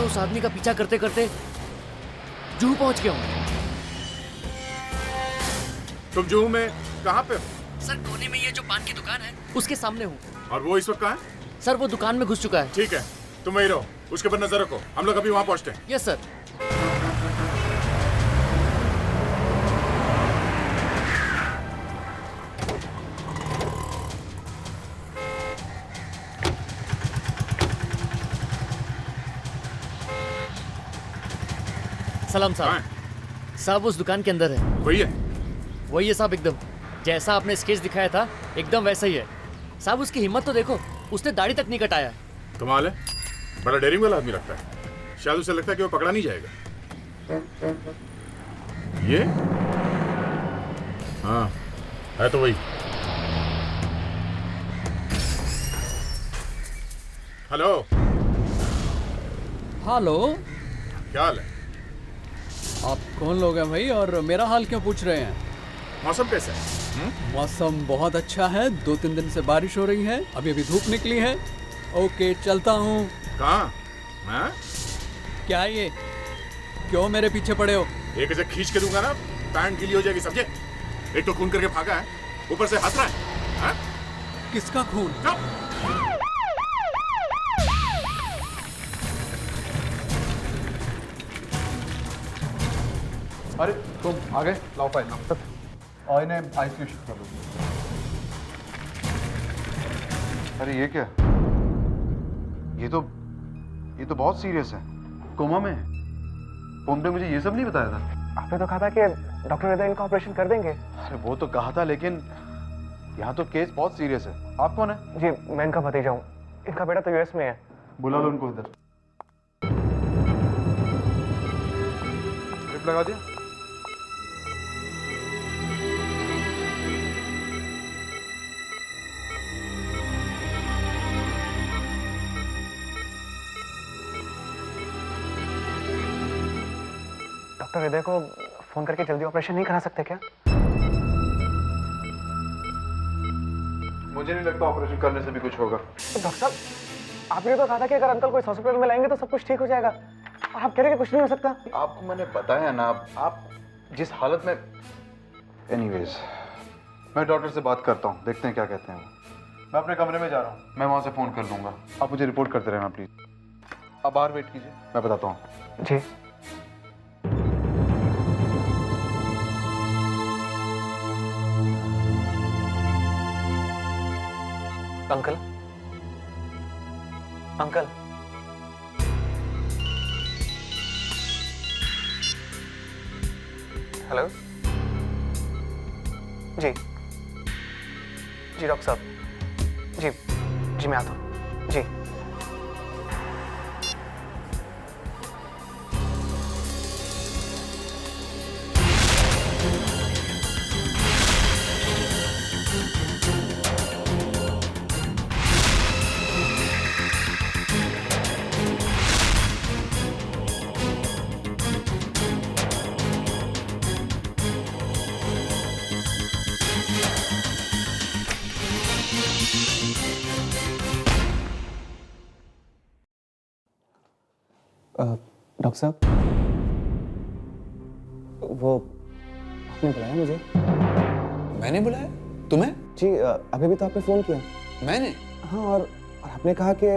उस आदमी का पीछा करते करते जुहू पहुंच गया हूँ। तुम जुहू में कहाँ पे हो? सर कोने में ये जो पान की दुकान है उसके सामने हूँ। और वो इस वक्त कहाँ है? सर वो दुकान में घुस चुका है। ठीक है, तुम वहीं रहो, उसके ऊपर नजर रखो, हम लोग अभी वहाँ पहुँचते हैं। Yes sir. सलाम कहाँ साहब। है? साहब उस दुकान के अंदर है। वही है? वही है साहब, एकदम जैसा आपने स्केच दिखाया था एकदम वैसा ही है। साहब उसकी हिम्मत तो देखो, उसने दाढ़ी तक नहीं कटाया। कमाल है, बड़ा डेयरिंग वाला आदमी लगता है। शायद उसे लगता है कि वो पकड़ा नहीं जाएगा। ये? हाँ, है तो वही। हेलो। हेलो, क्या हाल है? आप कौन लोग हैं भाई और मेरा हाल क्यों पूछ रहे हैं? मौसम कैसा है? मौसम बहुत अच्छा है, 2-3 दिन से बारिश हो रही है, अभी अभी धूप निकली है। ओके चलता हूँ। कहाँ? हाँ? क्या ये, क्यों मेरे पीछे पड़े हो? एक ऐसे खींच के दूंगा ना, पैंट गीली हो जाएगी, समझे? एक तो खून करके भागा है, ऊपर से हंस रहा है। हाँ? किसका खून? चुप! अरे तुम आ गए, लाओ फाइल तक और इन्हें आईसीयू शिफ्ट कर लो। अरे ये क्या? ये तो बहुत सीरियस है, कोमा में। तुमने मुझे ये सब नहीं बताया था। आपने तो कहा था कि डॉक्टर हृदय इनका ऑपरेशन कर देंगे। अरे वो तो कहा था, लेकिन यहाँ तो केस बहुत सीरियस है। आप कौन है? जी मैं इनका भतीजा हूँ, इनका बेटा तो यूएस में है। बुला लो उनको इधर। ड्रिप लगा दिया? डॉक्टर हृदय को फोन करके जल्दी ऑपरेशन नहीं करा सकते क्या? मुझे नहीं लगता ऑपरेशन करने से भी कुछ होगा। तो डॉक्टर साहब, आपने तो कहा था कि अगर अंकल को इस हॉस्पिटल में लाएंगे तो सब कुछ ठीक हो जाएगा, और आप कह रहे हैं कि कुछ नहीं हो सकता। आपको मैंने बताया ना, आप जिस हालत में। एनीवेज, मैं डॉक्टर से बात करता हूँ, देखते हैं क्या कहते हैं वो। मैं अपने कमरे में जा रहा हूँ, मैं वहाँ से फ़ोन कर दूंगा। आप मुझे रिपोर्ट करते रहना प्लीज़। आप बाहर वेट कीजिए, मैं बताता हूँ। जी। Uncle, uncle, hello. जी जी डॉक्टर साहब, जी जी मैं आता हूँ जी। डॉक्टर साहब, वो आपने बुलाया मुझे? मैंने बुलाया तुम्हें? जी अभी भी तो आपने फ़ोन किया। मैंने? हाँ, और आपने कहा कि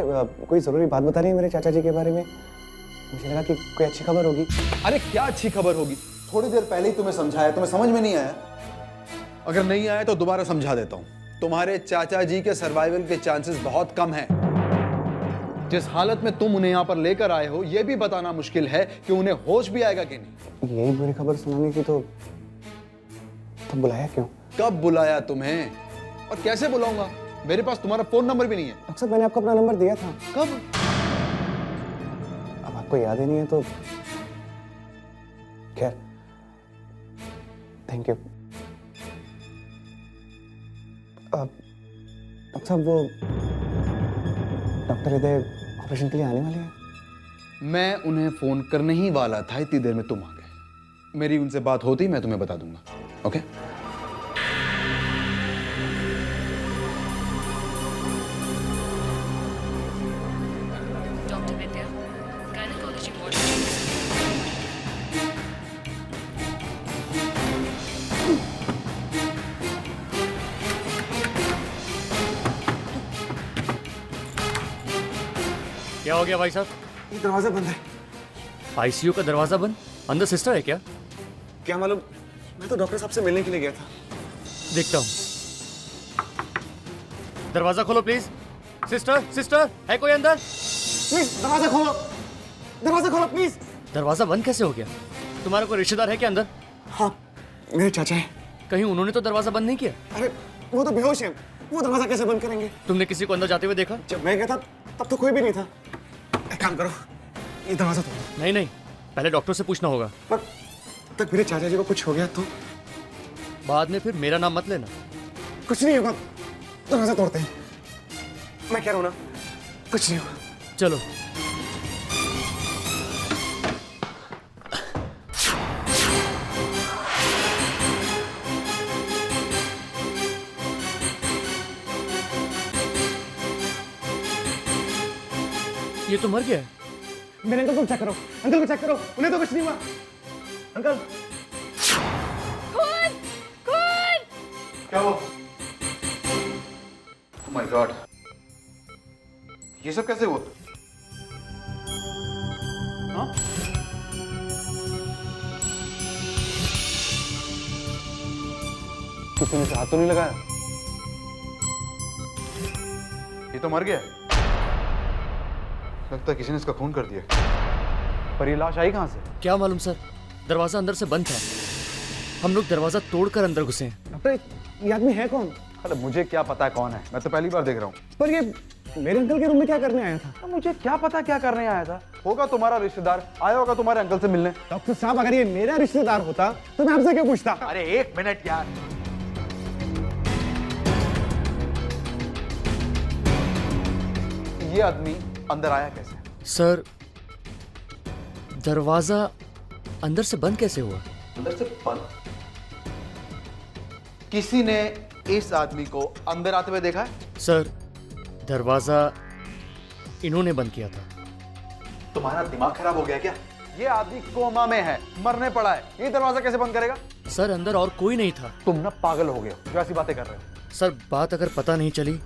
कोई ज़रूरी बात बता रही है मेरे चाचा जी के बारे में। मुझे लगा कि कोई अच्छी खबर होगी। अरे क्या अच्छी खबर होगी? थोड़ी देर पहले ही तुम्हें समझाया, तुम्हें समझ में नहीं आया? अगर नहीं आया तो दोबारा समझा देता हूं। तुम्हारे चाचा जी के सर्वाइवल के चांसेस बहुत कम हैं। जिस हालत में तुम उन्हें यहां पर लेकर आए हो, यह भी बताना मुश्किल है कि उन्हें होश भी आएगा कि नहीं। यही बुरी खबर सुनानी थी तो बुलाया क्यों? कब बुलाया तुम्हें और कैसे बुलाऊंगा? मेरे पास तुम्हारा फोन नंबर भी नहीं है। डॉक्टर साहब, मैंने आपको अपना नंबर दिया था। कब? अब आपको याद ही नहीं है तो खैर, थैंक यू। डॉक्टर साहब, वो डॉक्टर हृदय ऑपरेशन के लिए आने वाले हैं। मैं उन्हें फोन करने ही वाला था, इतनी देर में तुम आ गए। मेरी उनसे बात होती मैं तुम्हें बता दूंगा। ओके? डॉक्टर विद्या, गायनेकोलॉजी क्या हो गया भाई साहब? ये दरवाजा बंद है। आईसीयू का दरवाजा बंद? अंदर सिस्टर है क्या? क्या मालूम, मैं तो डॉक्टर साहब से मिलने के लिए गया था। देखता हूँ। दरवाजा खोलो प्लीज। सिस्टर, सिस्टर, है कोई अंदर? प्लीज दरवाजा खोलो, दरवाजा खोलो प्लीज। दरवाजा बंद कैसे हो गया? तुम्हारा कोई रिश्तेदार है क्या अंदर? हाँ, मेरे चाचा है। कहीं उन्होंने तो दरवाजा बंद नहीं किया? अरे वो तो बेहोश है, वो दरवाजा कैसे बंद करेंगे? तुमने किसी को अंदर जाते हुए देखा? जब मैं गया था तब तो कोई भी नहीं था। एक काम करो, ये दरवाजा तोड़ो। नहीं नहीं, पहले डॉक्टर से पूछना होगा। पर तब तक मेरे चाचा जी को कुछ हो गया तो? बाद में फिर मेरा नाम मत लेना। कुछ नहीं होगा, दरवाजा तोड़ते हैं। मैं कह रहा हूँ ना, कुछ नहीं होगा। चलो। ये तो मर गया है। मेरे अंकल को चेक करो, अंकल को चेक करो, उन्हें तो कुछ नहीं हुआ। अंकल खून! खून! क्या हुआ? Oh my God! ये सब कैसे हुआ? हाँ? किसी ने हाथ तो नहीं लगाया? ये तो मर गया। लगता है किसी ने इसका खून कर दिया। पर ये लाश आई कहाँ से? क्या मालूम सर, दरवाजा अंदर से बंद था। हम लोग दरवाजा तोड़कर अंदर घुसे हैं। डॉक्टर, ये आदमी है कौन? अरे मुझे क्या पता है कौन है, मैं तो पहली बार देख रहा हूँ। पर ये मेरे अंकल के रूम में क्या करने आया था? तो मुझे क्या पता क्या करने आया था। होगा तुम्हारा रिश्तेदार, आया होगा तुम्हारे अंकल से मिलने। डॉक्टर साहब, अगर ये मेरा रिश्तेदार होता तो मैं आपसे क्यों पूछता? अरे एक मिनट यार। ये आदमी अंदर आया कैसे? सर, दरवाजा अंदर से बंद कैसे हुआ? अंदर से बंद? किसी ने इस आदमी को अंदर आते हुए देखा है? सर, दरवाजा इन्होंने बंद किया था। तुम्हारा दिमाग खराब हो गया क्या? ये आदमी कोमा में है, मरने पड़ा है, ये दरवाजा कैसे बंद करेगा? सर, अंदर और कोई नहीं था। तुम ना पागल हो गए हो जो ऐसी बातें कर रहे हो। सर, बात अगर पता नहीं चली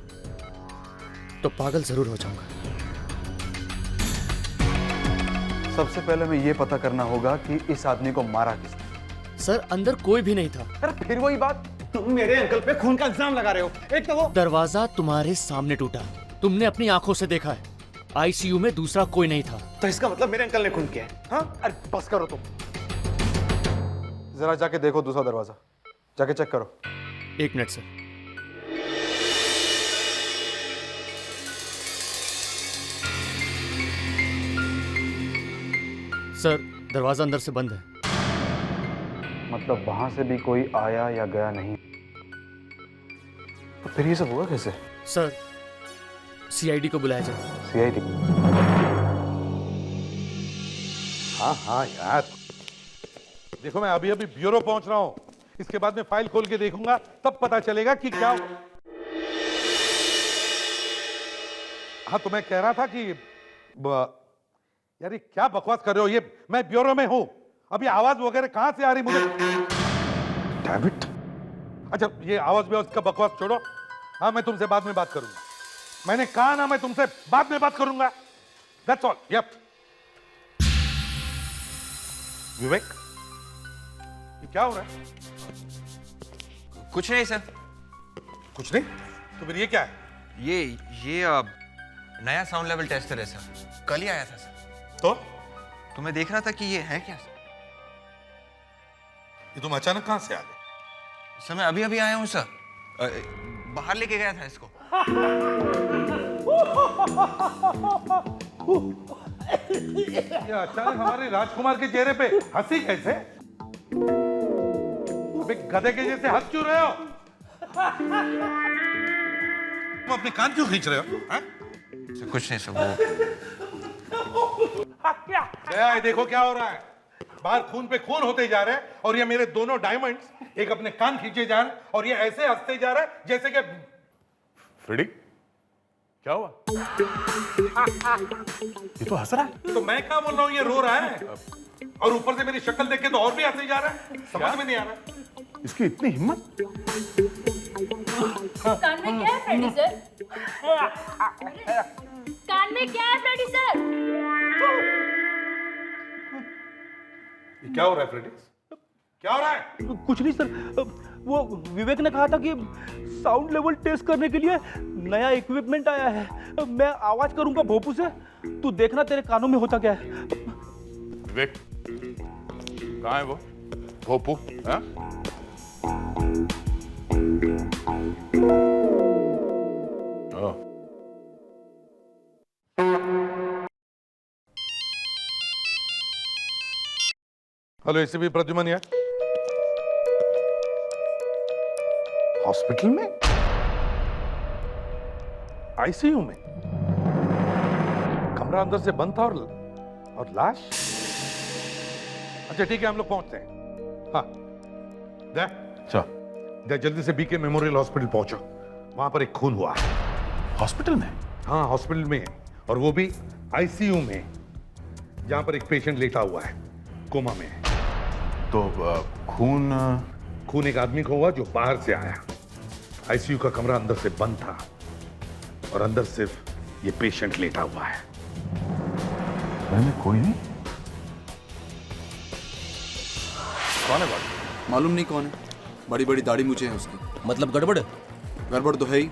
तो पागल जरूर हो जाऊंगा। सबसे पहले मैं ये पता करना होगा कि इस आदमी को मारा किसने। सर, अंदर कोई भी नहीं था। अरे फिर वही बात, तुम मेरे अंकल पे खून का इल्जाम लगा रहे हो। एक तो वो दरवाजा तुम्हारे सामने टूटा, तुमने अपनी आंखों से देखा है। आईसीयू में दूसरा कोई नहीं था। तो इसका मतलब मेरे अंकल ने खून किया है? हाँ? अरे बस करो तुम। जरा जाके देखो दूसरा दरवाजा, जाके चेक करो। एक मिनट सर। सर, दरवाजा अंदर से बंद है। मतलब वहां से भी कोई आया या गया नहीं। तो फिर ये सब हुआ कैसे? सर, सीआईडी को बुलाया जाए। सीआईडी? हाँ हाँ यार, देखो मैं अभी अभी ब्यूरो पहुंच रहा हूं। इसके बाद में फाइल खोल के देखूंगा, तब पता चलेगा कि क्या। हाँ, तो मैं कह रहा था कि यार ये क्या बकवास कर रहे हो? ये मैं ब्यूरो में हूं, अभी आवाज वगैरह कहां से आ रही मुझे? Damn it. अच्छा, ये आवाज भी उसका बकवास छोड़ो। हाँ, मैं तुमसे बाद में बात करूंगा। मैंने कहा ना, मैं तुमसे बाद में बात करूंगा। That's all. यप। विवेक, ये क्या हो रहा है? कुछ नहीं सर। कुछ नहीं? तो फिर ये क्या है? ये नया साउंड लेवल टेस्टर है सर, कल ही आया था सर। तो मैं देख रहा था कि ये है क्या। ये तुम अचानक कहां से आ गए? सर मैं अभी अभी आया हूँ सर, बाहर लेके गया था इसको। ये अचानक हमारे राजकुमार के चेहरे पे हंसी कैसे? अबे गधे के जैसे हंस क्यों रहे हो? तुम अपने कान क्यों खींच रहे हो? सर कुछ नहीं सर, वो ये देखो क्या हो रहा है। बाहर खून पे खून होते जा रहे हैं और ये मेरे दोनों डायमंड्स एक अपने कान खींचे जा रहे हैं और ये ऐसे हंसते जा रहा है जैसे कि फ्रेडी क्या हुआ? ये तो हंस रहा है। तो मैं क्या बोल रहा हूँ, ये रो रहा है और ऊपर से मेरी शक्ल देख के तो और भी हंसे जा रहा है। समझ में नहीं आ रहा इसकी इतनी हिम्मत। कान में क्या है फ्रेडी सर? कान में क्या है फ्रेडी सर? ये क्या हो रहा है फ्रेडिक्स? क्या हो रहा है? कुछ नहीं सर, वो विवेक ने कहा था कि साउंड लेवल टेस्ट करने के लिए नया इक्विपमेंट आया है। मैं आवाज करूंगा भोपू से, तू देखना तेरे कानों में होता क्या है। विवेक कहाँ है वो भोपू? हाँ? ओह, हेलो एसीपी प्रद्युमन यार। हॉस्पिटल में? आईसीयू में? कमरा अंदर से बंद था और लाश? अच्छा ठीक है, हम लोग पहुंचते हैं। हाँ जा जल्दी से बीके मेमोरियल हॉस्पिटल पहुंचो, वहां पर एक खून हुआ है। हॉस्पिटल में? हाँ हॉस्पिटल में है, और वो भी आईसीयू में, जहां पर एक पेशेंट लेटा हुआ है, कोमा में है। तो खून एक आदमी को हुआ जो बाहर से आया। आईसीयू का कमरा अंदर से बंद था और अंदर सिर्फ ये पेशेंट लेटा हुआ है। में कोई नहीं? कौन है बात? मालूम नहीं कौन है। बड़ी बड़ी दाढ़ी मूछें हैं उसकी। मतलब गड़बड़? गड़बड़ तो है ही,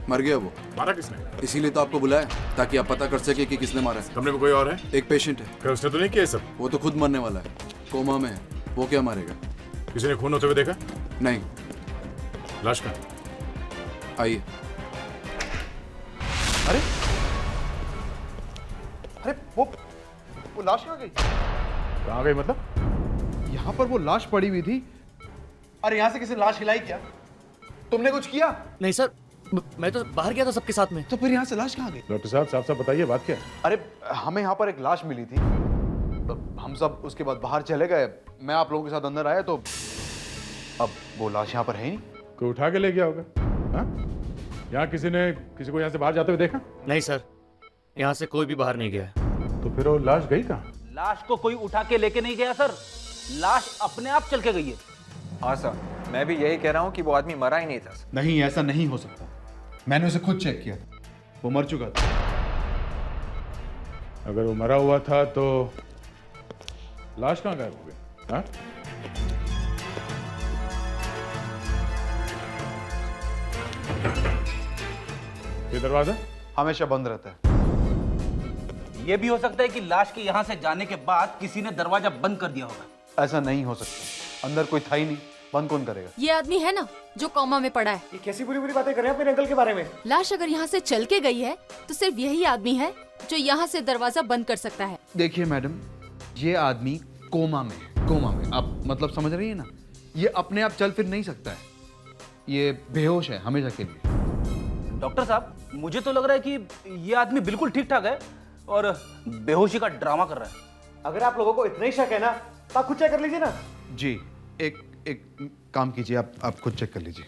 मर गया वो। मारा किसने? इसीलिए तो आपको बुलाया, ताकि आप पता कर सके कि किसने मारा है। कमरे में कोई और है? एक पेशेंट है। क्या उसने तो नहीं किया सब? वो तो खुद मरने वाला है, कोमा में है, वो क्या मारेगा? किसी ने खून होते हुए देखा? नहीं। लाश का? आइए। अरे वो लाश कहाँ गई? कहाँ गई मतलब? यहाँ पर वो लाश पड़ी हुई थी। अरे यहाँ से किसी ने लाश हिलाई क्या? तुमने कुछ किया? नहीं सर, मैं तो बाहर गया था सबके साथ में। तो फिर यहाँ से लाश कहाँ गई? डॉक्टर साहब साफ साफ बताइए बात क्या है? अरे हमें यहाँ पर एक लाश मिली थी, हम सब उसके बाद बाहर चले गए। मैं आप लोगों के साथ अंदर आया तो अब वो लाश यहाँ पर है ही नहीं। कोई उठा के ले गया होगा? हाँ? यहाँ किसी को यहाँ से बाहर जाते हुए देखा? नहीं सर, यहाँ से कोई भी बाहर नहीं गया। तो फिर वो लाश गई कहाँ? लाश को कोई उठा के लेके नहीं गया सर, लाश अपने आप चल के गई है। हाँ सर, मैं भी यही कह रहा हूँ कि वो आदमी मरा ही नहीं था। नहीं, ऐसा नहीं हो सकता। मैंने उसे खुद चेक किया, वो मर चुका था। अगर वो मरा हुआ था तो लाश कहाँ गायब हो गई? हाँ? ये दरवाजा हमेशा बंद रहता है। ये भी हो सकता है कि लाश के यहाँ से जाने के बाद किसी ने दरवाजा बंद कर दिया होगा। ऐसा नहीं हो सकता, अंदर कोई था ही नहीं, बंद कौन करेगा? ये आदमी है ना जो कोमा में पड़ा है। ये कैसी बुरी बुरी बातें कर रहे हैं अपने अंकल के बारे में? लाश अगर यहाँ से चल के गई है तो सिर्फ यही आदमी है जो यहाँ से दरवाजा बंद कर सकता है। देखिए मैडम, ये आदमी कोमा में है, कोमा में। आप मतलब समझ रही है ना? ये अपने आप चल फिर नहीं सकता है, ये बेहोश है हमेशा के लिए। डॉक्टर साहब, मुझे तो लग रहा है कि ये आदमी बिल्कुल ठीक ठाक है और बेहोशी का ड्रामा कर रहा है। अगर आप लोगों को इतना ही शक है ना तो आप खुद चेक कर लीजिए ना। जी, एक काम कीजिए, आप खुद चेक कर लीजिए।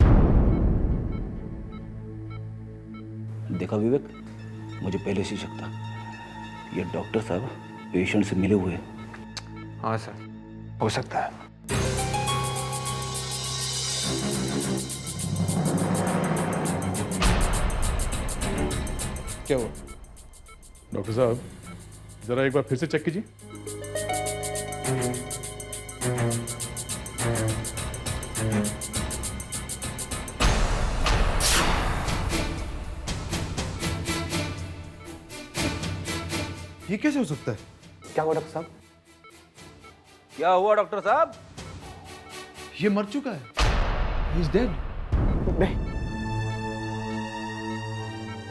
देखा विवेक, मुझे पहले से शक था, ये डॉक्टर साहब पेशेंट से मिले हुए हैं। हाँ सर, हो सकता है। क्या हुआ? डॉक्टर साहब जरा एक बार फिर से चेक कीजिए। ये कैसे हो सकता है? क्या हुआ डॉक्टर साहब? क्या हुआ डॉक्टर साहब? ये मर चुका है। He is dead. नहीं,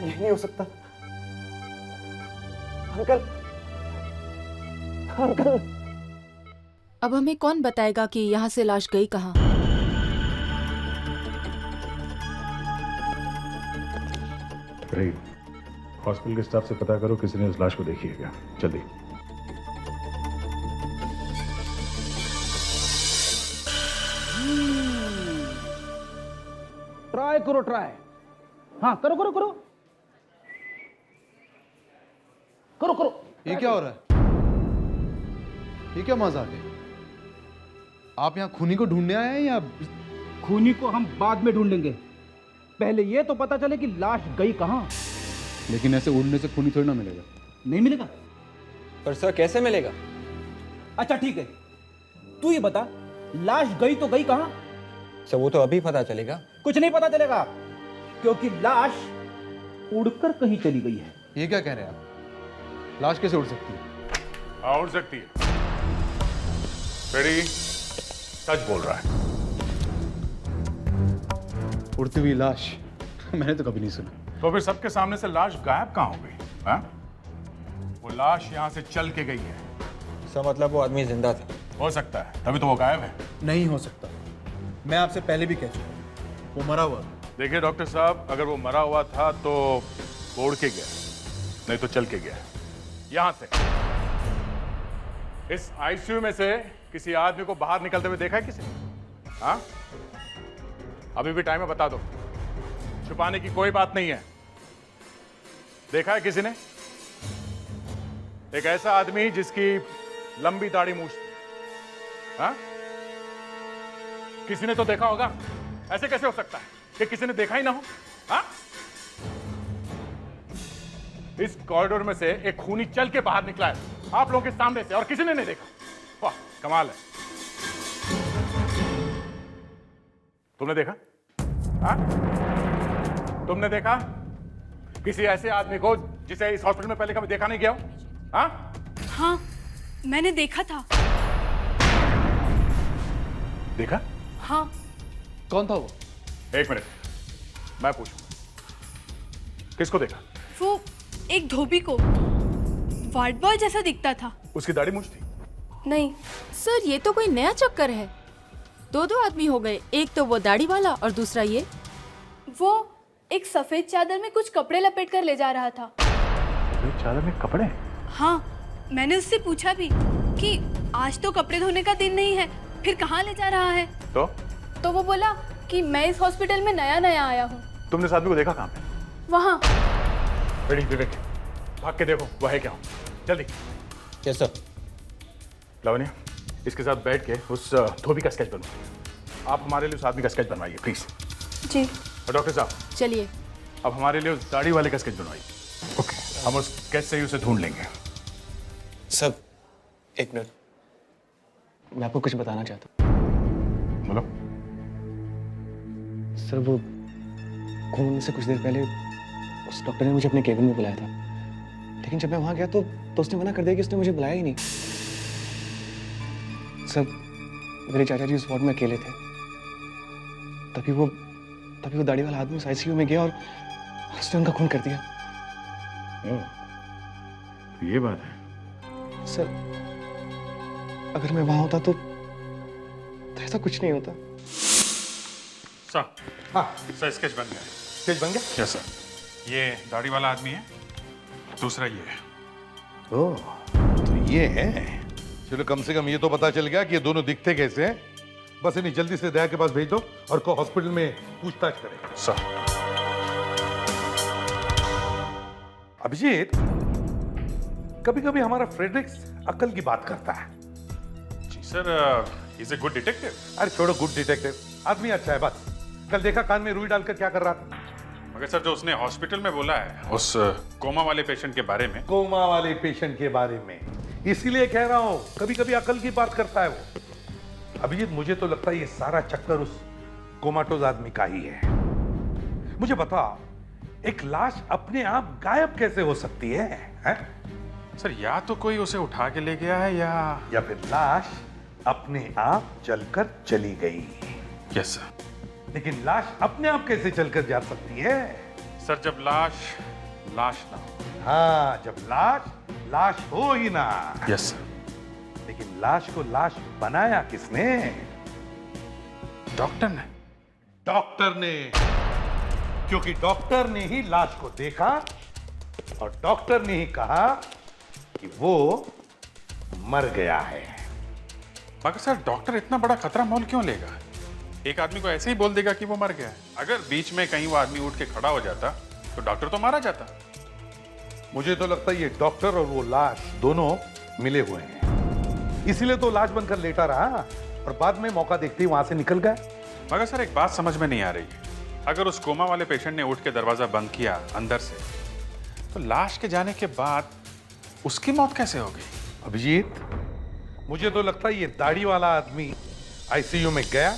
ये नहीं हो सकता। Uncle, uncle. अब हमें कौन बताएगा कि यहाँ से लाश गई कहाँ? हॉस्पिटल के स्टाफ से पता करो किसी ने उस लाश को देखी है क्या, जल्दी। ट्राई करो, ट्राई। हाँ, करो करो करो करो करो। ये क्या हो रहा है? ये क्या मजाक है? आप यहाँ खूनी को ढूंढने आए हैं या? खूनी को हम बाद में ढूंढेंगे, पहले ये तो पता चले कि लाश गई कहाँ। लेकिन ऐसे उड़ने से खून थोड़ी ना मिलेगा। नहीं मिलेगा? पर सर कैसे मिलेगा? अच्छा ठीक है, तू ये बता, लाश गई तो गई कहाँ? सर वो तो अभी पता चलेगा। कुछ नहीं पता चलेगा, क्योंकि लाश उड़कर कहीं चली गई है। ये क्या कह रहे हैं आप? लाश कैसे उड़ सकती है? हाँ उड़ सकती है। फ्रेडी सच बोल रहा है। उड़ती हुई लाश मैंने तो कभी नहीं सुना। तो फिर सबके सामने से लाश गायब कहाँ हो गई? हाँ? वो लाश यहाँ से चल के गई है। सर मतलब वो आदमी जिंदा था? हो सकता है, तभी तो वो गायब है। नहीं हो सकता, मैं आपसे पहले भी कह चुका हूं, वो मरा हुआ। देखिए डॉक्टर साहब, अगर वो मरा हुआ था तो वो उड़ के गया, नहीं तो चल के गया। यहां से इस आईसीयू में से किसी आदमी को बाहर निकलते हुए देखा है किसी? हाँ, अभी भी टाइम है, बता दो। छुपाने की कोई बात नहीं है। देखा है किसी ने? एक ऐसा आदमी जिसकी लंबी दाढ़ी मूंछ थी। हाँ, किसी ने तो देखा होगा। ऐसे कैसे हो सकता है कि किसी ने देखा ही ना हो? हाँ? इस कॉरिडोर में से एक खूनी चल के बाहर निकला है आप लोगों के सामने से, और किसी ने नहीं देखा। वाह, कमाल है। तुमने देखा? हाँ? तुमने देखा किसी ऐसे आदमी को जिसे इस हॉस्पिटल में पहले कभी देखा नहीं गया हो? हाँ? हाँ, मैंने देखा था। देखा? हाँ। कौन था वो? एक मिनट, मैं पूछूं। किसको देखा? वो एक धोबी को, वार्ड बॉय जैसा दिखता था। उसकी दाढ़ी मूंछ थी? नहीं। सर ये तो कोई नया चक्कर है। दो आदमी हो गए, एक तो वो दाढ़ी वाला और दूसरा ये। वो एक सफेद चादर में कुछ कपड़े लपेट कर ले जा रहा था। सफेद चादर में कपड़े? हाँ, मैंने उससे पूछा भी कि आज तो कपड़े धोने का दिन नहीं है, फिर कहाँ ले जा रहा है? तो वो बोला कि मैं इस हॉस्पिटल में नया आया हूँ। तुमने इस आदमी को देखा कहाँ पे? वहाँ। रेडी विवेक, भाग के देखो वो है क्या। जल्दी। Yes sir. लावण्या, इसके साथ बैठ के उस धोबी का स्केच बनवाइए। आप हमारे लिए उस आदमी का स्केच बनवाइए प्लीज। जी। और डॉक्टर साहब चलिए, अब हमारे लिए उस दाढ़ी वाले का स्केच बनवाइए। ओके, हम उस स्केच से ही उसे ढूंढ लेंगे। सब एक मिनट, मैं आपको कुछ बताना चाहता हूँ। बोलो। सर वो खून से कुछ देर पहले उस डॉक्टर ने मुझे अपने केबिन में बुलाया था, लेकिन जब मैं वहां गया तो उसने मना कर दिया कि उसने मुझे बुलाया ही नहीं। सर मेरे चाचा जी उस वार्ड में अकेले थे, तभी वो दाढ़ी वाला आदमी उस आईसीयू में गया और उसने उनका खून कर दिया। ये बात है। सर अगर मैं वहां होता तो ऐसा कुछ नहीं होता। सर, हाँ सर, स्केच बन गया। स्केच बन गया? Yes sir. ये दाढ़ी वाला आदमी है, दूसरा ये है। ओह, तो ये है। चलो कम से कम ये तो पता चल गया कि ये दोनों दिखते कैसे हैं। बस इन्हें जल्दी से दया के पास भेज दो और को हॉस्पिटल में पूछताछ करें। सर। अभिजीत, कभी कभी हमारा फ्रेडरिक्स अकल की बात करता है। जी sir, is a good detective. अरे छोड़ो गुड डिटेक्टिव, आदमी अच्छा है बस। कल देखा कान में रुई डालकर क्या कर रहा था। मगर सर, जो उसने हॉस्पिटल में बोला है उस कोमा वाले पेशेंट के बारे में। कोमा वाले पेशेंट के बारे में, इसीलिए कह रहा हूं कभी कभी अकल की बात करता है वो। अभिजीत, मुझे तो लगता है ये सारा चक्कर उस कोमाटोज आदमी का ही है। मुझे बता, एक लाश अपने आप गायब कैसे हो सकती है, हैं? सर, या तो कोई उसे उठा के ले गया है या फिर लाश अपने आप चलकर चली गई। Yes sir. लेकिन लाश अपने आप कैसे चलकर जा सकती है? सर, जब लाश ना हो। हाँ, जब लाश हो ही ना। Yes sir. लेकिन लाश को लाश बनाया किसने? डॉक्टर ने। डॉक्टर ने, क्योंकि डॉक्टर ने ही लाश को देखा और डॉक्टर ने ही कहा कि वो मर गया है। मगर सर, डॉक्टर इतना बड़ा खतरा मोल क्यों लेगा? एक आदमी को ऐसे ही बोल देगा कि वो मर गया है। अगर बीच में कहीं वो आदमी उठ के खड़ा हो जाता तो डॉक्टर तो मारा जाता। मुझे तो लगता है ये डॉक्टर और वो लाश दोनों मिले हुए हैं, इसीलिए तो लाश बनकर लेटा रहा और बाद में मौका देखते ही वहां से निकल गया। मगर सर, एक बात समझ में नहीं आ रही है। अगर उस कोमा वाले पेशेंट ने उठ के दरवाजा बंद किया अंदर से, तो लाश के जाने के बाद उसकी मौत कैसे हो गई? अभिजीत, मुझे तो लगता है ये दाढ़ी वाला आदमी आईसीयू में गया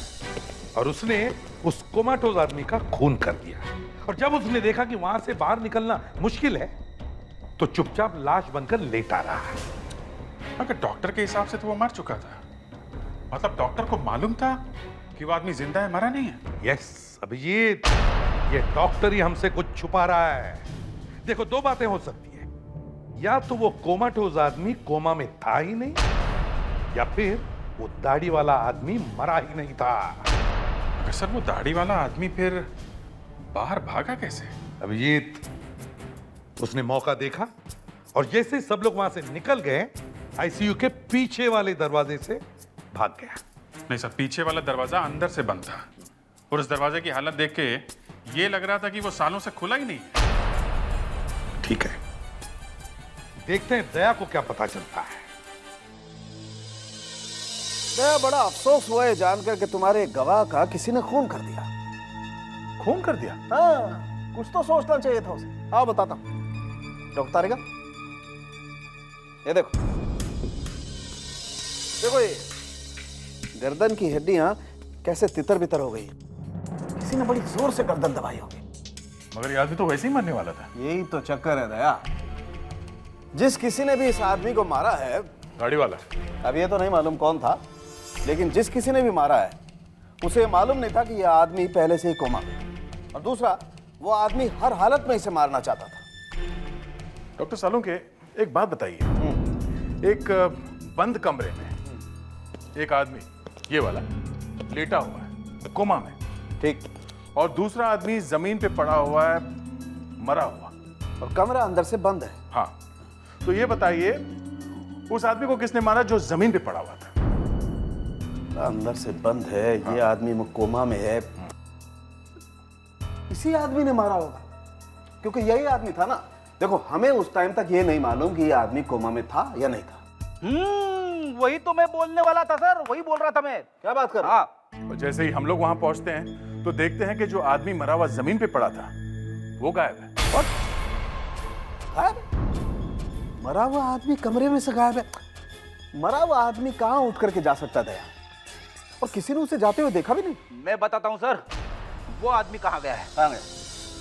और उसने उस कोमाटोज आदमी का खून कर दिया, और जब उसने देखा कि वहां से बाहर निकलना मुश्किल है तो चुपचाप लाश बनकर लेटा रहा है। मगर डॉक्टर के हिसाब से तो वो मर चुका था। मतलब डॉक्टर को मालूम था कि वो आदमी जिंदा है, मरा नहीं है। यस अभिजीत, ये डॉक्टर ही हमसे कुछ छुपा रहा है। देखो, दो बातें हो सकती है, या तो वो कोमाटोज आदमी कोमा में था ही नहीं, या फिर वो दाढ़ी वाला आदमी मरा ही नहीं था। मगर सर, वो दाढ़ी वाला आदमी फिर बाहर भागा कैसे? अभिजीत, उसने मौका देखा और जैसे सब लोग वहां से निकल गए, आईसीयू के पीछे वाले दरवाजे से भाग गया। नहीं सर, पीछे वाला दरवाजा अंदर से बंद था और उस दरवाजे की हालत देख के ये लग रहा था कि वो सालों से खुला ही नहीं। ठीक है, देखते हैं दया को क्या पता चलता है। दया, बड़ा अफसोस हुआ है जानकर कि तुम्हारे गवाह का किसी ने खून कर दिया। खून कर दिया? हाँ, कुछ तो सोचना चाहिए था उसे। आओ बताता हूं। डॉक्टर तारेगा, ये देखो, देखो ये गर्दन की हड्डियां कैसे तितर बितर हो गई। किसी ने बड़ी जोर से गर्दन दबाई होगी। मगर ये आदमी तो वैसे ही मरने वाला था। यही तो चक्कर है दया। जिस किसी ने भी इस आदमी को मारा है, गाड़ी वाला, अब ये तो नहीं मालूम कौन था, लेकिन जिस किसी ने भी मारा है उसे मालूम नहीं था कि यह आदमी पहले से ही कोमा में, और दूसरा, वो आदमी हर हालत में इसे मारना चाहता था। डॉक्टर सालुंके, एक बात बताइए, एक बंद कमरे में एक आदमी, ये वाला, लेटा हुआ है कोमा में, ठीक, और दूसरा आदमी जमीन पे पड़ा हुआ है मरा हुआ, और कमरा अंदर से बंद है। हाँ, तो ये बताइए उस आदमी को किसने मारा जो जमीन पे पड़ा हुआ था? अंदर से बंद है, ये आदमी कोमा में है, इसी आदमी ने मारा होगा, क्योंकि यही आदमी था ना। देखो, हमें उस टाइम तक ये नहीं मालूम कि ये आदमी कोमा में था या नहीं था। वही तो मैं बोलने वाला था सर, वही बोल रहा था मैं। क्या बात कर? हाँ, और जैसे ही हम लोग वहां पहुंचते हैं तो देखते हैं कि जो आदमी मरा हुआ जमीन पे पड़ा था वो गायब है। गायब? मरा हुआ आदमी कमरे में से गायब है? मरा हुआ आदमी कहाँ उठ करके जा सकता था यार? और किसी ने उसे जाते हुए देखा भी नहीं। मैं बताता हूँ सर, वो आदमी कहाँ गया है। कहाँ गया?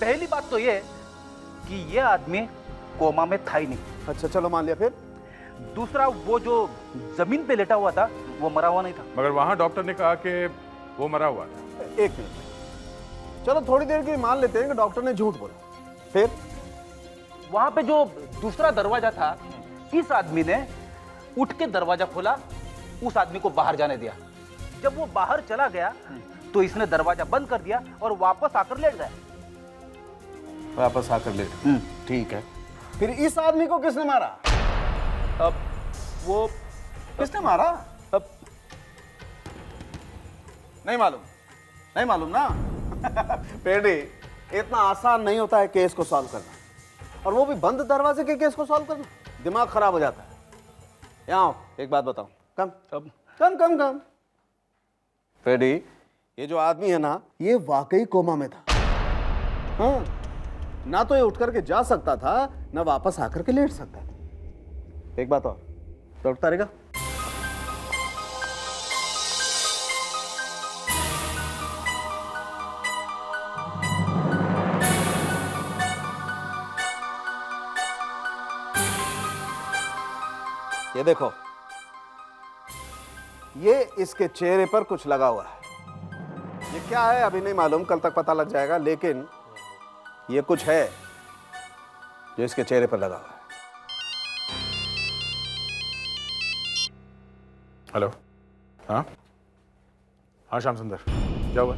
पहली बात तो ये कि ये आदमी कोमा में था ही नहीं। अच्छा, चलो मान लिया। फिर दूसरा, वो जो जमीन पे लेटा हुआ था वो मरा हुआ नहीं था। मगर वहां डॉक्टर ने कहा कि वो मरा हुआ था। एक मिनट, चलो थोड़ी देर के लिए मान लेते हैं कि डॉक्टर ने झूठ बोला। फिर वहां पे जो दूसरा दरवाजा था, इस आदमी ने उठ के दरवाजा खोला, उस आदमी को बाहर जाने दिया। जब वो बाहर चला गया तो इसने दरवाजा बंद कर दिया और वापस आकर लेट गया। वापस आकर लेट? ठीक है। फिर इस आदमी को किसने मारा? अब वो किसने मारा? अब नहीं मालूम? नहीं मालूम ना? पेडी, इतना आसान नहीं होता है केस को सॉल्व करना, और वो भी बंद दरवाजे के केस को सॉल्व करना। दिमाग खराब हो जाता है। यहाँ आओ, एक बात बताओ। कम कम कम कम कम। पेडी, ये जो आदमी है ना, ये वाकई कोमा में था। हाँ, ना तो ये उठ करके जा सकता था, ना वापस आकर के लेट सकता था। एक बात और, डॉक्टर तारेगा, ये देखो, ये इसके चेहरे पर कुछ लगा हुआ है। ये क्या है अभी नहीं मालूम, कल तक पता लग जाएगा, लेकिन ये कुछ है जो इसके चेहरे पर लगा हुआ है। हेलो, हाँ हाँ, श्याम सुंदर, क्या हुआ?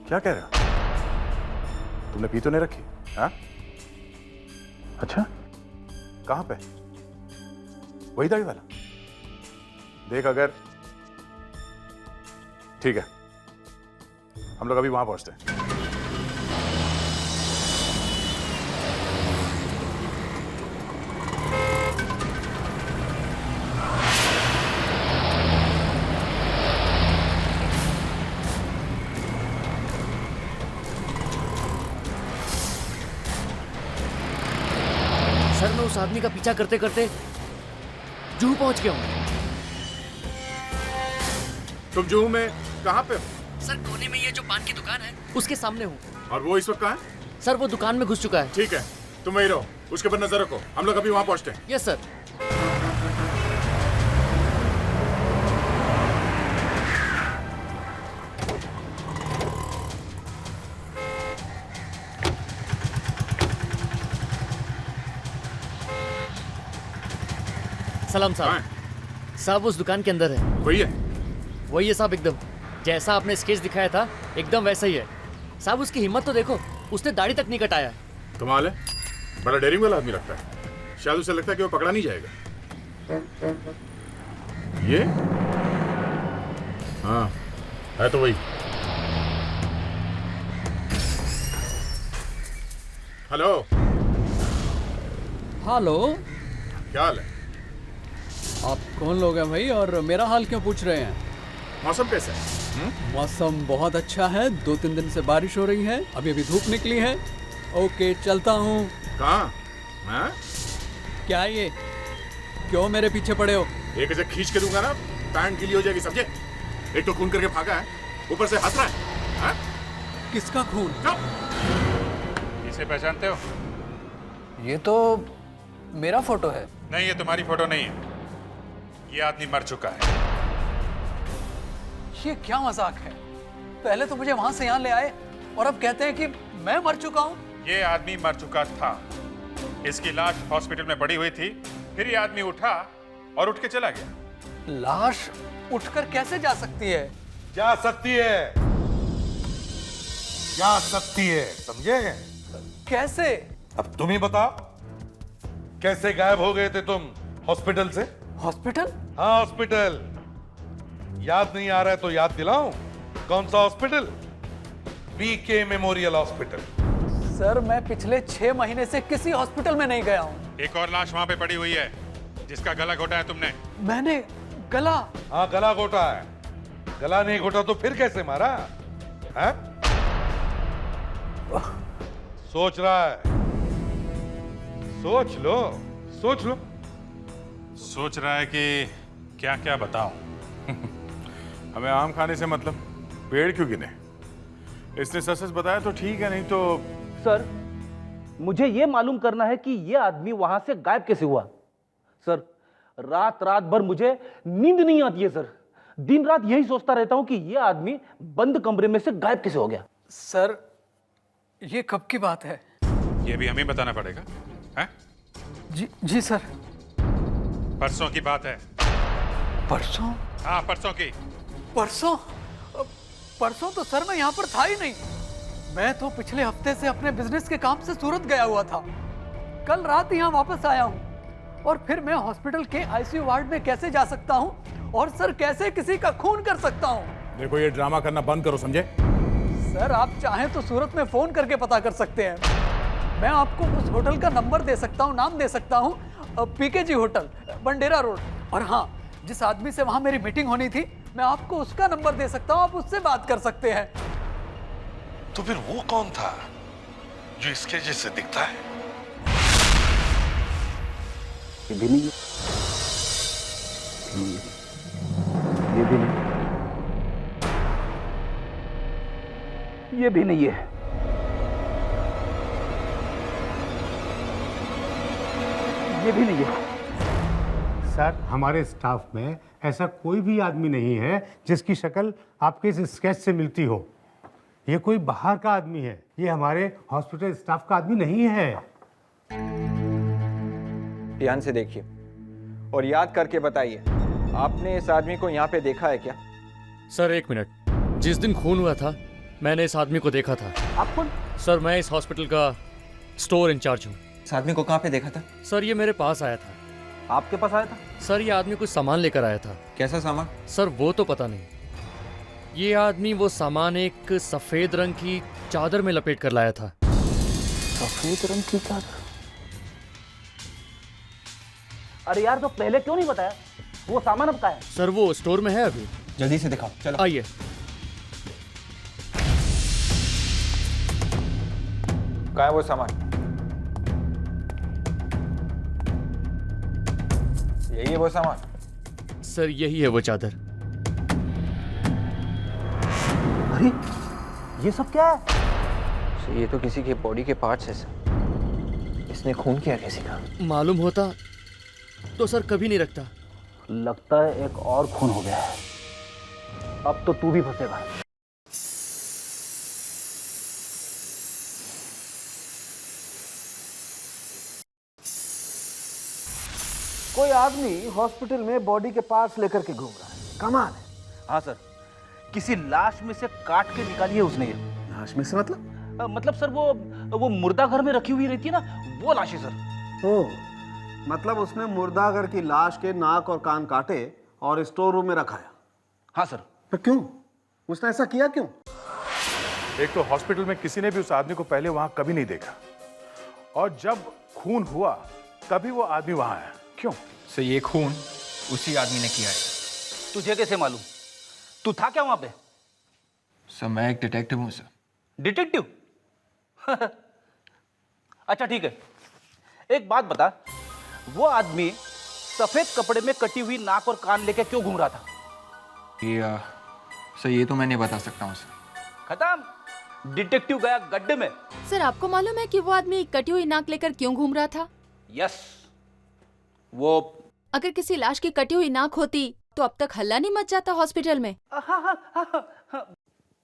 क्या कह रहे हो? तुमने पी तो नहीं रखी? हाँ, अच्छा, कहाँ पे? वही दाढ़ी वाला? देख, अगर ठीक है, हम लोग अभी वहां पहुंचते हैं। सर मैं उस आदमी का पीछा करते करते जूहू पहुंच गया हूँ। तुम जूहू में कहाँ पे हो? सर कोने में ये जो पान की दुकान है उसके सामने हूँ। और वो इस वक्त कहाँ है? सर वो दुकान में घुस चुका है। ठीक है, तुम वहीं रहो, उसके ऊपर नजर रखो, हम लोग अभी वहां पहुंचते हैं। Yes sir. सलाम साहब। साहब उस दुकान के अंदर है। वही है? वही है साहब, एकदम जैसा आपने स्केच दिखाया था एकदम वैसा ही है। साहब उसकी हिम्मत तो देखो, उसने दाढ़ी तक नहीं कटाया। कमाल है, बड़ा डेयरिंग वाला आदमी लगता है। शायद उसे लगता है कि वो पकड़ा नहीं जाएगा। ये हाँ है तो वही। हेलो। हेलो, क्या हाल है? आप कौन लोग हैं भाई और मेरा हाल क्यों पूछ रहे हैं? मौसम कैसा है? मौसम बहुत अच्छा है, 2-3 दिन से बारिश हो रही है, अभी अभी धूप निकली है। ओके चलता हूँ। कहाँ? क्या ये, क्यों मेरे पीछे पड़े हो? एक ऐसे खींच के दूंगा ना, पैंट गीली हो जाएगी समझे? एक तो खून करके भागा है, ऊपर से हंस रहा है। हाँ? किसका खून? इसे पहचानते हो? ये तो मेरा फोटो है। नहीं, ये तुम्हारी फोटो नहीं है, ये आदमी मर चुका है। ये क्या मजाक है? पहले तो मुझे वहां से यहाँ ले आए और अब कहते हैं कि मैं मर चुका हूँ। ये आदमी मर चुका था, इसकी लाश हॉस्पिटल में पड़ी हुई थी, फिर ये आदमी उठा और उठ के चला गया। लाश उठकर कैसे जा सकती है? जा सकती है, जा सकती है, समझे? कैसे? अब तुम ही बताओ, कैसे गायब हो गए थे तुम हॉस्पिटल से? हॉस्पिटल? हाँ हॉस्पिटल। याद नहीं आ रहा है तो याद दिलाऊं? कौन सा hospital? BK memorial hospital. Sir मैं पिछले 6 महीने से किसी हॉस्पिटल में नहीं गया हूँ। एक और लाश वहां पे पड़ी हुई है, जिसका गला घोटा है तुमने। मैंने गला? हाँ गला घोटा है। गला नहीं घोटा तो फिर कैसे मारा है? सोच रहा है, सोच लो, सोच लो। सोच रहा है कि क्या क्या बताऊं। हमें आम खाने से मतलब, पेड़ क्यों गिने? इसने सच सच बताया तो ठीक है, नहीं तो। सर मुझे यह मालूम करना है कि यह आदमी वहां से गायब कैसे हुआ। सर रात रात भर मुझे नींद नहीं आती है सर, दिन रात यही सोचता रहता हूं कि यह आदमी बंद कमरे में से गायब कैसे हो गया। सर ये कब की बात है? ये भी हमें बताना पड़ेगा है? जी सर। परसों की बात है। परसों? हाँ परसों की। परसों? परसों तो सर मैं यहाँ पर था ही नहीं। मैं तो पिछले हफ्ते से अपने बिजनेस के काम से सूरत गया हुआ था। कल रात यहाँ वापस आया हूँ और फिर मैं हॉस्पिटल के आईसीयू वार्ड में कैसे जा सकता हूँ और सर कैसे किसी का खून कर सकता हूँ? देखो ये ड्रामा करना बंद करो, समझे? सर आप चाहें तो सूरत में फोन करके पता कर सकते हैं। मैं आपको उस होटल का नंबर दे सकता हूँ, नाम दे सकता हूँ, पीकेजी होटल, बंडेरा रोड। और हाँ, जिस आदमी से वहां मेरी मीटिंग होनी थी मैं आपको उसका नंबर दे सकता हूँ, आप उससे बात कर सकते हैं। तो फिर वो कौन था जो इसके जैसे दिखता है? ये भी नहीं है, ये भी नहीं, ये भी नहीं है, ये भी नहीं है। सर हमारे स्टाफ में ऐसा कोई भी आदमी नहीं है जिसकी शक्ल आपके इस स्केच से मिलती हो। ये कोई बाहर का आदमी है, ये हमारे हॉस्पिटल स्टाफ का आदमी नहीं है। ध्यान से देखिए और याद करके बताइए, आपने इस आदमी को यहाँ पे देखा है क्या? सर 1 मिनट, जिस दिन खून हुआ था मैंने इस आदमी को देखा था। आप कौन? सर मैं इस हॉस्पिटल का स्टोर इंचार्ज हूँ। इस आदमी को कहाँ पे देखा था? सर ये मेरे पास आया था। आपके पास आया था? सर ये आदमी कुछ सामान लेकर आया था। कैसा सामान? सर वो तो पता नहीं। ये आदमी वो सामान एक सफेद रंग की चादर में लपेट कर लाया था। सफेद रंग की चादर? अरे यार तो पहले क्यों नहीं बताया? वो सामान अब कहाँ है? सर वो स्टोर में है अभी। जल्दी से दिखाओ, चलो आइए। कहाँ है वो सामान? यही है वो सामान? सर यही है वो चादर। अरे ये सब क्या है? सर ये तो किसी के बॉडी के पार्ट्स है सर। इसने खून किया किसी का। मालूम होता तो सर कभी नहीं रखता। लगता है एक और खून हो गया है। अब तो तू भी फंसेगा। कोई आदमी हॉस्पिटल में बॉडी के पार्ट्स लेकर के घूम रहा है, कमाल है। हाँ सर, किसी लाश में से काट के निकाली है उसने ये। लाश में से मतलब? मतलब सर वो मुर्दा घर में रखी हुई रहती है ना, वो लाश है सर। ओह, मतलब उसने मुर्दागर की लाश के नाक और कान काटे और स्टोर रूम में रखाया। हाँ सर। तो क्यों? उसने ऐसा किया क्यों? एक तो हॉस्पिटल में किसी ने भी उस आदमी को पहले वहां कभी नहीं देखा, और जब खून हुआ तभी वो आदमी वहां आया। क्यों? सर ये खून उसी आदमी ने किया है। तुझे कैसे मालूम? तू था क्या वहां पे? सर मैं एक डिटेक्टिव हूं सर। डिटेक्टिव? अच्छा ठीक है, एक बात बता, वो आदमी सफेद कपड़े में कटी हुई नाक और कान लेके क्यों घूम रहा था? सर ये तो मैं नहीं बता सकता हूँ सर। खत्म, डिटेक्टिव गया गड्ढे में। सर आपको मालूम है कि वो आदमी कटी हुई नाक लेकर क्यों घूम रहा था? यस, वो अगर किसी लाश की कटी हुई नाक होती तो अब तक हल्ला नहीं मच जाता हॉस्पिटल में।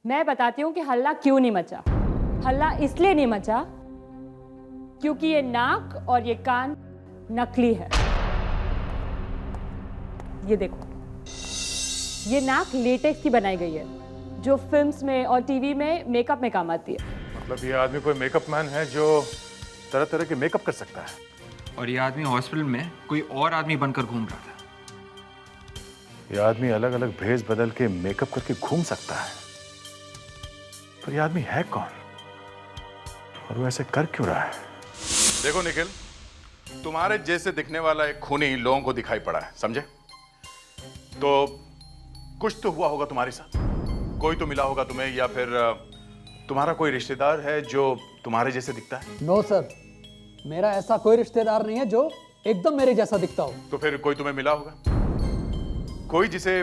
मैं बताती हूँ कि हल्ला क्यों नहीं मचा। हल्ला इसलिए नहीं मचा क्योंकि ये नाक और ये कान नकली है। ये देखो, ये नाक लेटेक्स की बनाई गई है जो फिल्म्स में और टीवी में मेकअप में काम आती है। मतलब ये आदमी कोई मेकअप मैन है जो तरह तरह के मेकअप कर सकता है। और ये आदमी हॉस्पिटल में कोई और आदमी बनकर घूम रहा था। ये आदमी अलग अलग भेष बदल के मेकअप करके घूम सकता है, पर ये आदमी है कौन और वो ऐसे कर क्यों रहा है? देखो निखिल, तुम्हारे जैसे दिखने वाला एक खूनी लोगों को दिखाई पड़ा है, समझे? तो कुछ तो हुआ होगा तुम्हारे साथ, कोई तो मिला होगा तुम्हें, या फिर तुम्हारा कोई रिश्तेदार है जो तुम्हारे जैसे दिखता है? नो सर, मेरा ऐसा कोई रिश्तेदार नहीं है जो एकदम मेरे जैसा दिखता हो। तो फिर कोई तुम्हें मिला होगा, कोई जिसे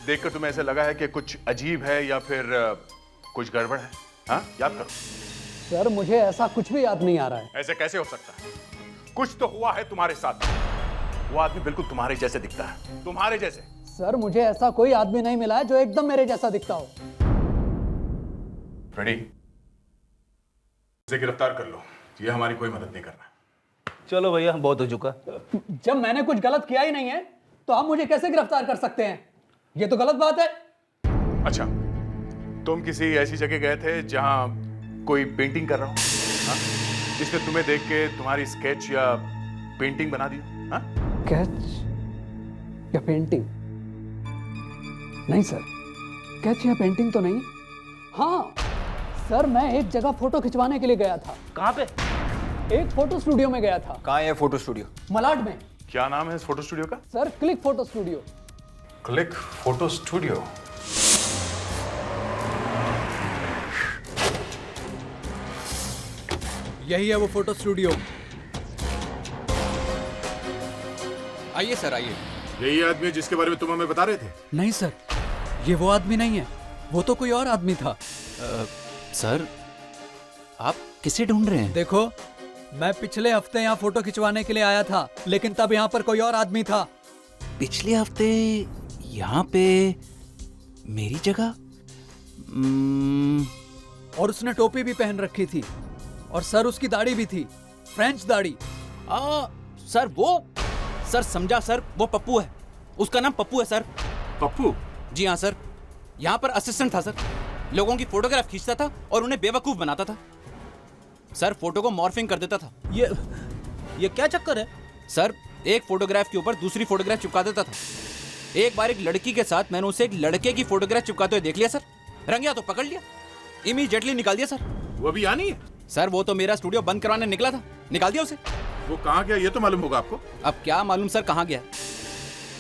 देखकर तुम्हें ऐसा लगा है कि कुछ अजीब है या फिर कुछ गड़बड़ है? हाँ, याद करो। सर मुझे ऐसा कुछ भी याद नहीं आ रहा है। ऐसे कैसे हो सकता है? कुछ तो हुआ है तुम्हारे साथ। वो आदमी बिल्कुल तुम्हारे जैसे दिखता है, तुम्हारे जैसे। सर मुझे ऐसा कोई आदमी नहीं मिला है जो एकदम मेरे जैसा दिखता हो। फ्रेडी, उसे गिरफ्तार कर लो, ये हमारी कोई मदद नहीं कर रहा। चलो भैया, बहुत हो चुका। जब मैंने कुछ गलत किया ही नहीं है तो आप मुझे कैसे गिरफ्तार कर सकते हैं? ये तो गलत बात है। अच्छा, तुम किसी ऐसी जगह गए थे जहां कोई पेंटिंग कर रहा हो, हाँ? जिसने तुम्हें देख के तुम्हारी स्केच या पेंटिंग बना दी? हाँ? स्केच या पेंटिंग? नहीं सर, स्केच या पेंटिंग तो नहीं। हाँ सर, मैं एक जगह फोटो खिंचवाने के लिए गया था। कहाँ पे? एक फोटो स्टूडियो में गया था। कहाँ है फोटो स्टूडियो? मलाड में। क्या नाम है इस फोटो स्टूडियो का? Sir click photo studio. Click photo studio. यही है वो फोटो स्टूडियो। आइए सर, आइए। यही आदमी जिसके बारे में तुम हमें बता रहे थे? नहीं सर, ये वो आदमी नहीं है, वो तो कोई और आदमी था। सर आप किसे ढूंढ रहे हैं? देखो, मैं पिछले हफ्ते यहाँ फोटो खिंचवाने के लिए आया था, लेकिन तब यहाँ पर कोई और आदमी था। पिछले हफ्ते यहाँ पे मेरी जगह? और उसने टोपी भी पहन रखी थी, और सर उसकी दाढ़ी भी थी, फ्रेंच दाढ़ी। सर वो, सर समझा सर, वो पप्पू है, उसका नाम पप्पू है सर। पप्पू? जी हाँ सर, यहाँ पर असिस्टेंट था सर, लोगों की फोटोग्राफ खींचता था और उन्हें बेवकूफ बनाता था सर, फोटो को मॉर्फिंग कर देता था। ये क्या चक्कर है सर? एक फोटोग्राफ के ऊपर दूसरी फोटोग्राफ चिपका देता था। एक बार एक लड़की के साथ मैंने उसे एक लड़के की फोटोग्राफ चिपकाते हुए देख लिया सर, रंगिया तो पकड़ लिया, इमीडिएटली निकाल दिया सर। वो अभी यहाँ नहीं है? सर वो तो मेरा स्टूडियो बंद करवाने निकला था, निकाल दिया उसे। वो कहाँ गया ये तो मालूम होगा आपको? अब क्या मालूम सर कहाँ गया,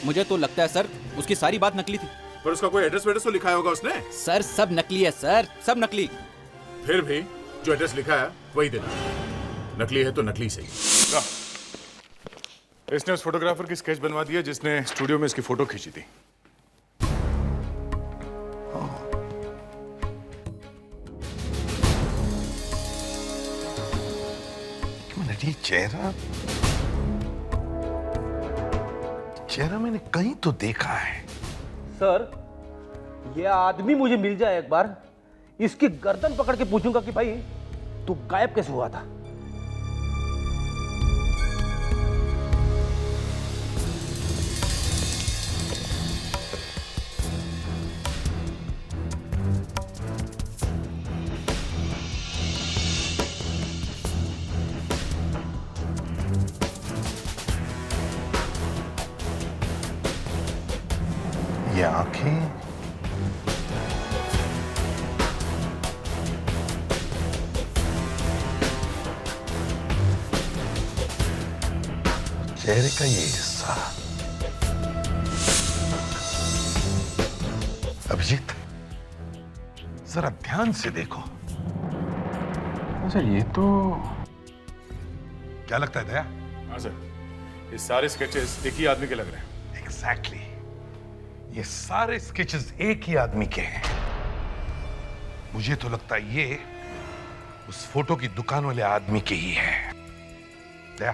मुझे तो लगता है सर उसकी सारी बात नकली थी। पर उसका कोई एड्रेस वेड्रेस तो लिखा होगा उसने? सर सब नकली है सर, सब नकली। फिर भी जो एड्रेस लिखा है वही देना, नकली है तो नकली सही। इसने उस फोटोग्राफर की स्केच बनवा दी है जिसने स्टूडियो में इसकी फोटो खींची थी। ये चेहरा मैंने कहीं तो देखा है। सर, ये आदमी मुझे मिल जाए एक बार, इसकी गर्दन पकड़ के पूछूंगा कि भाई तू गायब कैसे हुआ था। ये आंखें, चेहरे का ये हिस्सा। अभिजीत, जरा ध्यान से देखो। सर ये तो क्या लगता है दया? हाँ सर, ये सारे स्केचेस एक ही आदमी के लग रहे हैं। एग्जैक्टली, ये सारे स्केचेस एक ही आदमी के हैं। मुझे तो लगता है ये उस फोटो की दुकान वाले आदमी के ही है। दया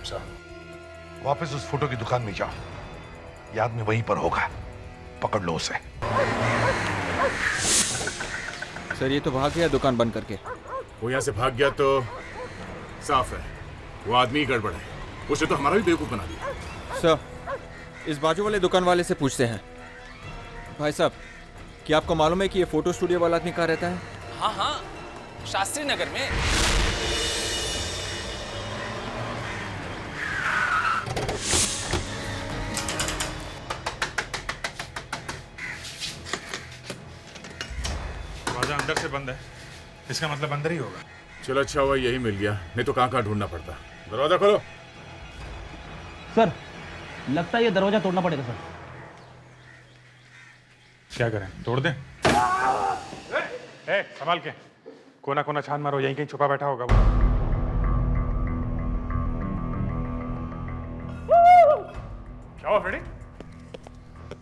सर, वापस उस फोटो की दुकान में जाओ, ये आदमी वहीं पर होगा, पकड़ लो उसे। सर ये तो भाग गया दुकान बंद करके। वो यहाँ से भाग गया तो साफ है वो आदमी ही गड़बड़ है। उसे तो हमारा भी बेवकूफ बना दिया। सर इस बाजू वाले दुकान वाले से पूछते हैं। भाई साहब, क्या आपको मालूम है कि ये फोटो स्टूडियो वाला आदमी कहाँ रहता है? हाँ हाँ, शास्त्री नगर में। दरवाजा अंदर से बंद है, इसका मतलब अंदर ही होगा। चलो अच्छा हुआ यही मिल गया, नहीं तो कहाँ ढूंढना पड़ता। दरवाजा खोलो। सर, लगता है ये दरवाजा तोड़ना पड़ेगा सर। क्या करें, तोड़ दें? संभाल के, कोना कोना छान मारो, यहीं कहीं छुपा बैठा होगा वो। क्या हुआ फ्रेडी?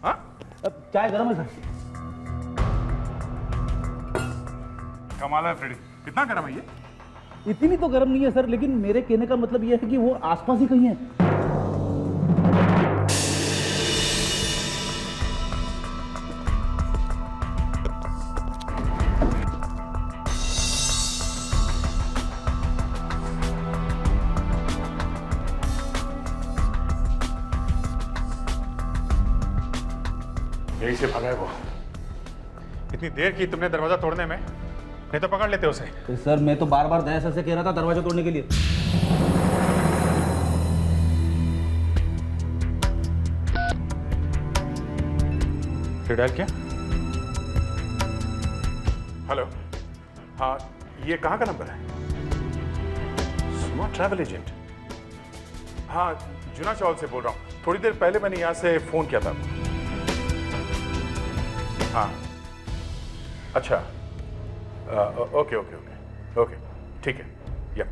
हाँ? चाय गर्म है सर। कमाल है फ्रेडी, कितना गर्म है ये? इतनी तो गर्म नहीं है सर, लेकिन मेरे कहने का मतलब ये है कि वो आसपास ही कहीं है। यही से भागा है वो। इतनी देर की तुमने दरवाजा तोड़ने में, नहीं तो पकड़ लेते उसे। तो सर मैं तो बार बार दया सर से कह रहा था दरवाजा तोड़ने के लिए। फिर डायल किया? हेलो, हाँ ये कहाँ का नंबर है? सुमा ट्रैवल एजेंट। हाँ जुना चौल से बोल रहा हूँ, थोड़ी देर पहले मैंने यहाँ से फोन किया था। हाँ अच्छा, ओके ओके ओके ओके ठीक है। या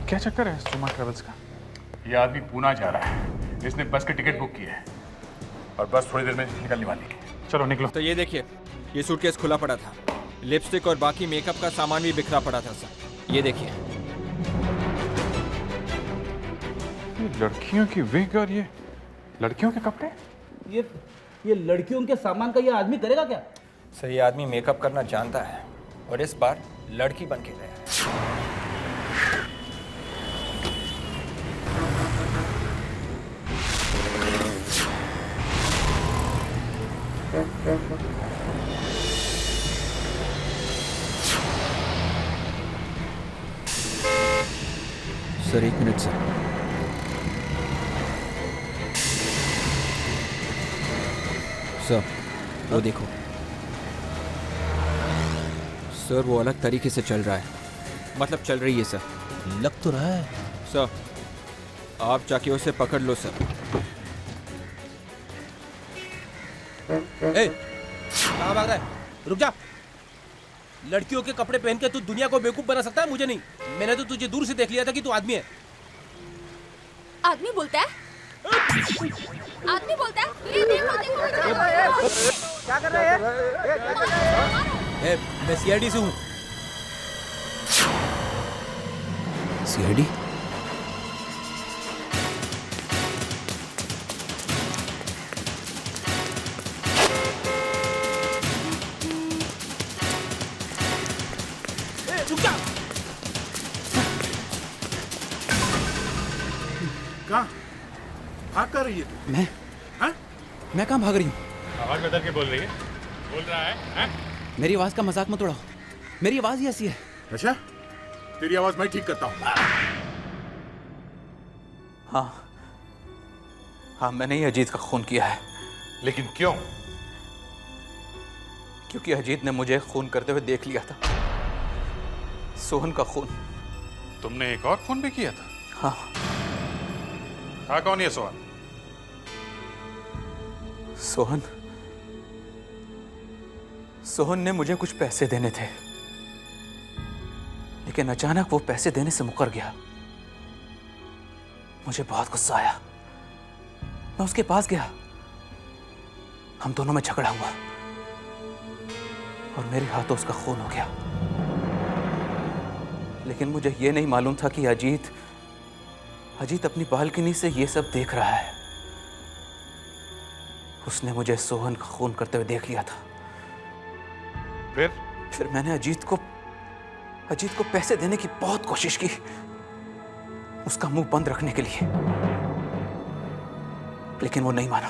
क्या चक्कर है सुमा ट्रैवल्स का? ये आदमी पूना जा रहा है, इसने बस की टिकट बुक की है और बस थोड़ी देर में निकलने वाली है। चलो निकलो। तो ये देखिए, ये सूटकेस खुला पड़ा था, लिपस्टिक और बाकी मेकअप का सामान भी बिखरा पड़ा था सर। ये देखिए, लड़कियों की विग और ये लड़कियों के कपड़े। ये लड़कियों के सामान का ये आदमी करेगा क्या? सर ये आदमी मेकअप करना जानता है और इस बार लड़की बन के गया है। सर एक मिनट सर। सर वो देखो सर, वो अलग तरीके से चल रहा है, मतलब चल रही है सर। लग तो रहा है सर, आप जाके उसे पकड़ लो सर। ए, कहाँ भाग रहा है? रुक जा। लड़कियों के कपड़े पहन के तू दुनिया को बेवकूफ बना सकता है, मुझे नहीं। मैंने तो तुझे दूर से देख लिया था कि तू आदमी है। आदमी बोलता है? आदमी बोलता है? ये देखो देखो। क्या कर रहे हैं? मैं सीआईडी से हूँ। सीआईडी? कहाँ भाग कर रही है तू? मैं कहाँ भाग रही हूँ? आवाज बदल के बोल रही है। बोल रहा है, हैं? मेरी आवाज का मजाक मत उड़ाओ। मेरी आवाज ही ऐसी है। अच्छा, तेरी आवाज मैं ठीक करता हूँ। हाँ, मैंने ही अजीत का खून किया है। लेकिन क्यों? क्योंकि अजीत ने मुझे खून करते हुए देख लिया था। सोहन का खून। तुमने एक और खून भी किया था? हाँ। था कौन ये सोहन? सोहन ने मुझे कुछ पैसे देने थे, लेकिन अचानक वो पैसे देने से मुकर गया। मुझे बहुत गुस्सा आया। मैं उसके पास गया। हम दोनों में झगड़ा हुआ और मेरे हाथों उसका खून हो गया। लेकिन मुझे ये नहीं मालूम था कि अजीत अपनी बालकनी से ये सब देख रहा है। उसने मुझे सोहन का खून करते हुए देख लिया था। फिर मैंने अजीत को पैसे देने की बहुत कोशिश की, उसका मुंह बंद रखने के लिए, लेकिन वो नहीं माना।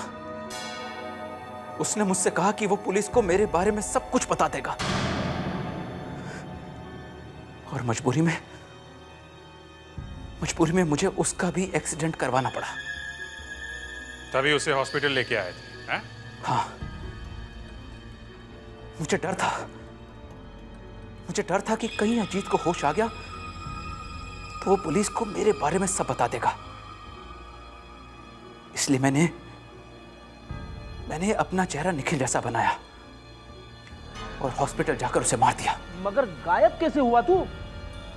उसने मुझसे कहा कि वो पुलिस को मेरे बारे में सब कुछ बता देगा, और मजबूरी में मुझे उसका भी एक्सीडेंट करवाना पड़ा। तभी उसे हॉस्पिटल लेके आए थे, हैं? हाँ, मुझे डर था कि कहीं अजीत को होश आ गया तो वो पुलिस को मेरे बारे में सब बता देगा। इसलिए मैंने अपना चेहरा निखिल जैसा बनाया और हॉस्पिटल जाकर उसे मार दिया। मगर गायब कैसे हुआ तू?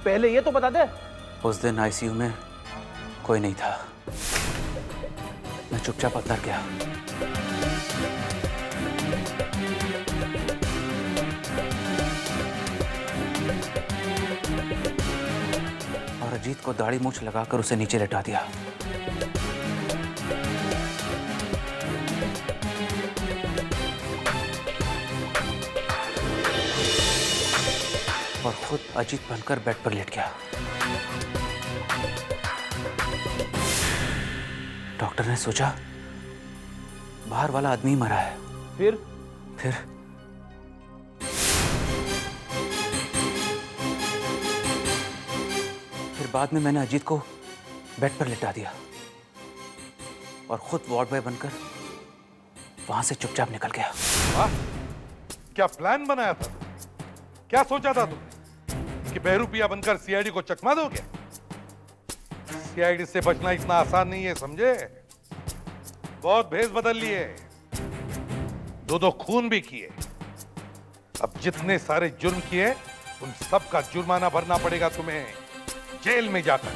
पहले ये तो बता दे। उस दिन आईसीयू में कोई नहीं था। मैं चुपचाप अंदर गया। और अजीत को दाढ़ी मूंछ लगाकर उसे नीचे लेटा दिया। और खुद अजीत बनकर बेड पर लेट गया। डॉक्टर ने सोचा बाहर वाला आदमी मरा है। फिर बाद में मैंने अजीत को बेड पर लिटा दिया और खुद वार्ड बॉय बनकर वहां से चुपचाप निकल गया। वाह, क्या प्लान बनाया था? क्या सोचा था तुम कि बहरूपिया बनकर सीआईडी को चकमा दोगे? सीआईडी से बचना इतना आसान नहीं है, समझे? बहुत भेष बदल लिए, दो खून भी किए। अब जितने सारे जुर्म किए उन सब का जुर्माना भरना पड़ेगा तुम्हें, जेल में जाकर।